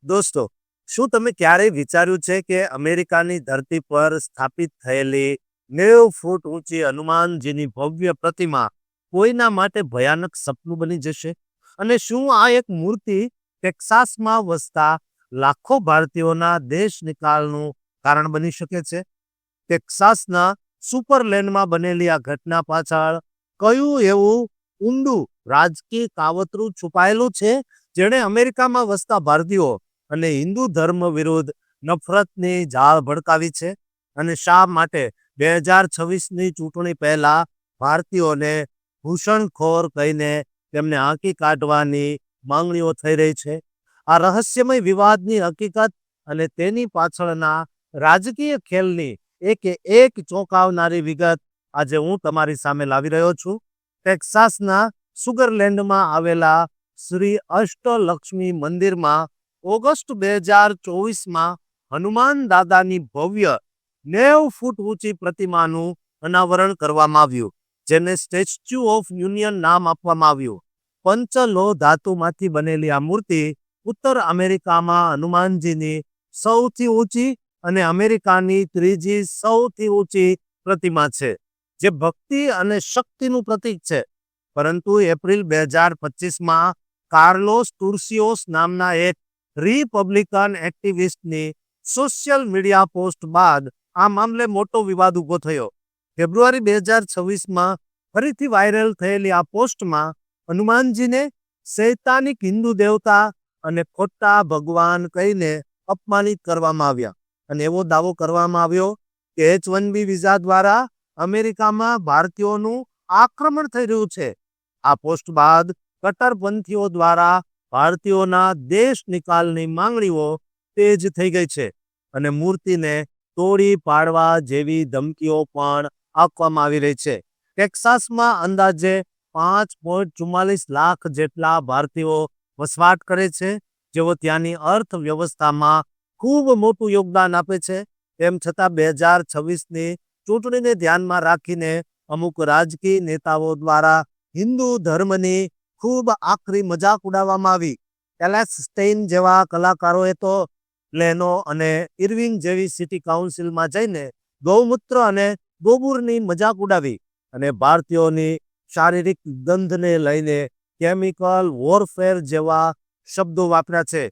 દોસ્તો, શું તમે ક્યારેય વિચાર્યું છે કે અમેરિકાની ધરતી પર સ્થાપિત થયેલી 90 ફૂટ ઊંચી હનુમાનજીની ભવ્ય પ્રતિમા કોઈના માટે ભયાનક સપનું બની જશે? અને શું આ એક મૂર્તિ ટેક્સાસમાં વસતા લાખો ભારતીયોના દેશ નિકાલનું કારણ બની શકે છે? ટેક્સાસના સુપરલેન્ડમાં બનેલી આ ઘટના પાછળ કયું એવું ઊંડું રાજકીય કાવતરું છુપાયેલું છે જેણે અમેરિકામાં વસતા ભારતીયો અને હિન્દુ ધર્મ વિરુદ્ધ નફરતની ઝાળ ભડકાવી છે? અને શા માટે 2026ની ચૂંટણી પહેલા ભારતીયોને ઘૂસણખોર કહીને તેમને હાંકી કાઢવાની માંગણીઓ થઈ રહી છે? આ રહસ્યમય વિવાદની હકીકત અને તેની પાછળના રાજકીય ખેલની એક ચોંકાવનારી વિગત આજે હું તમારી સામે લાવી રહ્યો છું. ટેક્સાસના સુગરલેન્ડમાં આવેલા શ્રી અષ્ટલક્ષ્મી મંદિરમાં ઓગસ્ટ 2024માં હનુમાન દાદાની ભવ્ય 90 ફૂટ ઊંચી પ્રતિમાનું અનાવરણ કરવામાં આવ્યું, જેને સ્ટેચ્યુ ઓફ યુનિયન નામ આપવામાં આવ્યું. પંચલોહ ધાતુમાંથી બનેલી આ મૂર્તિ ઉત્તર અમેરિકામાં હનુમાનજીની સૌથી ઊંચી અને અમેરિકાની ત્રીજી સૌથી ઊંચી પ્રતિમા છે, જે ભક્તિ અને શક્તિનું પ્રતીક છે. પરંતુ એપ્રિલ 2025માં કાર્લોસ ટુર્સિયોસ નામના એક રિપબ્લિકન એક્ટિવિસ્ટની સોશિયલ મીડિયા પોસ્ટ બાદ આ મામલે મોટો વિવાદ ઉભો થયો. ફેબ્રુઆરી 2026માં ફરીથી વાયરલ થયેલી આ પોસ્ટમાં હનુમાનજીને સૈતાનિક હિન્દુ દેવતા અને ખોટા ભગવાન કહીને અપમાનિત કરવામાં આવ્યા અને એવો દાવો કરવામાં આવ્યો કે H-1B વિઝા દ્વારા અમેરિકામાં ભારતીયોનું આક્રમણ થઈ રહ્યું છે. આ પોસ્ટ બાદ કટ્ટરપંથીઓ દ્વારા ભારતીયોના દેશ નિકાલની માંગણીઓ તેજ થઈ ગઈ છે અને મૂર્તિને તોડી પાડવા જેવી ધમકીઓ પણ આપવામાં આવી રહી છે. ટેક્સાસમાં અંદાજે 5.44 લાખ જેટલા ભારતીયો વસવાટ કરે છે, જેઓ ત્યાંની અર્થવ્યવસ્થામાં ખૂબ મોટું યોગદાન આપે છે. તેમ છતાં 2026ની ચૂંટણીને ધ્યાનમાં રાખીને અમુક રાજકીય નેતાઓ દ્વારા હિન્દુ ધર્મની ખૂબ આકરી મજાક ઉડાવવામાં આવી. એલેક્સ સ્ટેઇન જેવા કલાકારોએ તો પ્લેનો અને ઇર્વિંગ જેવી સિટી કાઉન્સિલમાં જઈને ગૌમૂત્ર અને ગોબરની મજાક ઉડાવી અને ભારતીયોની શારીરિક ગંધને લઈને કેમિકલ વોરફેર જેવા શબ્દો વાપર્યા છે.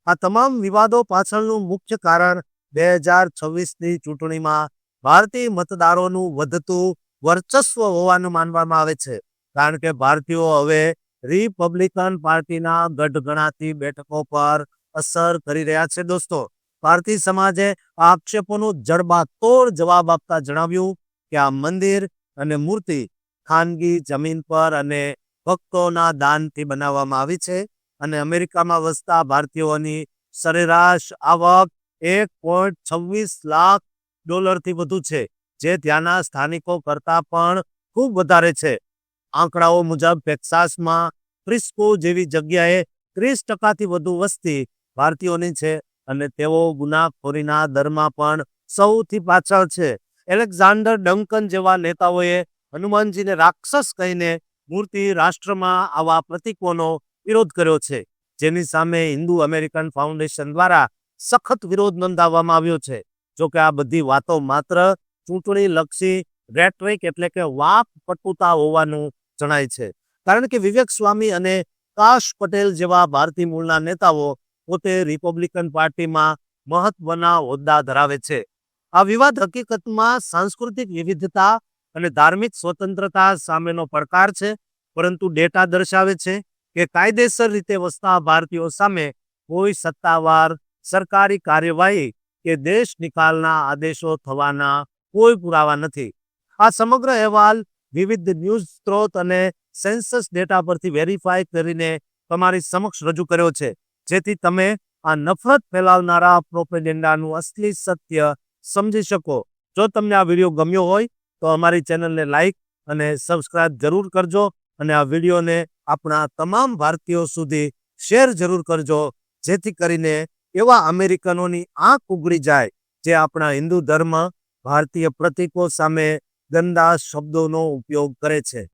આ તમામ વિવાદો પાછળનું મુખ્ય કારણ 2026ની ચૂંટણીમાં ભારતીય મતદારોનું વધતું વર્ચસ્વ હોવાનું માનવામાં આવે છે, કારણ કે ભારતીયો હવે રિપબ્લિકન પાર્ટીના ગઢગણાતી બેઠકો પર અસર કરી રહ્યા છે. દોસ્તો, ભારતીય સમાજે આ આક્ષેપોનો જડબાતોડ જવાબ આપતા જણાવ્યું કે આ મંદિર અને મૂર્તિ ખાનગી જમીન પર અને ભક્તોના દાનથી બનાવવામાં આવી છે અને અમેરિકામાં વસતા ભારતીયોની સરેરાશ આવક $1.26 લાખ વધુ છે, જે ત્યાંના સ્થાનિકો કરતાં પણ ખૂબ વધારે છે. આંકડાઓ મુજબ ટેક્સાસમાં ફ્રિસ્કો જેવી જગ્યાએ 30%થી વધુ વસ્તી ભારતીયોની છે અને તેઓ ગુનાખોરીના દરમાં પણ સૌથી પાછળ છે. એલેક્ઝાન્ડર ડંકન જેવા નેતાઓએ હનુમાનજીને રાક્ષસ કહીને મૂર્તિ રાષ્ટ્રમાં આવા પ્રતીકોનો વિરોધ કર્યો છે, જેની સામે હિન્દુ અમેરિકન ફાઉન્ડેશન દ્વારા સખત વિરોધ નોંધાવવામાં આવ્યો છે. જોકે આ બધી વાતો માત્ર ચૂંટણી લક્ષી રેટરિક એટલે કે વાક પટુતા હોવાનું જણાય છે, કારણ કે વિવેક સ્વામી અને કાશ પટેલ જેવા ભારતીય મૂળના નેતાઓ પોતે રિપબ્લિકન પાર્ટીમાં મહત્વના હોદ્દા ધરાવે છે. આ વિવાદ હકીકતમાં સાંસ્કૃતિક વિવિધતા અને ધાર્મિક સ્વતંત્રતા સામેનો પડકાર છે, પરંતુ ડેટા દર્શાવે છે કે કાયદેસર રીતે વસતા ભારતીયો સામે કોઈ સત્તાવાર સરકારી કાર્યવાહી કે દેશ નિકાલના આદેશો થવાના કોઈ પુરાવા નથી. આ સમગ્ર અહેવાલ વિવિધ ન્યૂઝ સ્ત્રોત અને સેન્સસ ડેટા પરથી વેરીફાઈ કરીને તમારી સમક્ષ રજૂ કર્યો છે, જેથી તમે આ નફરત ફેલાવનારા પ્રોપેગેન્ડાનું અસલી સત્ય સમજી શકો. જો તમને આ વિડીયો ગમ્યો હોય તો અમારી ચેનલને લાઈક અને સબસ્ક્રાઇબ જરૂર કરજો અને આ વિડીયોને આપણા તમામ ભારતીયો સુધી શેર જરૂર કરજો, જેથી કરીને એવા અમેરિકનોની આંખ ઉઘડી જાય જે આપણા હિન્દુ ધર્મ, ભારતીય પ્રતીકો સામે ગંદા શબ્દોનો ઉપયોગ કરે છે.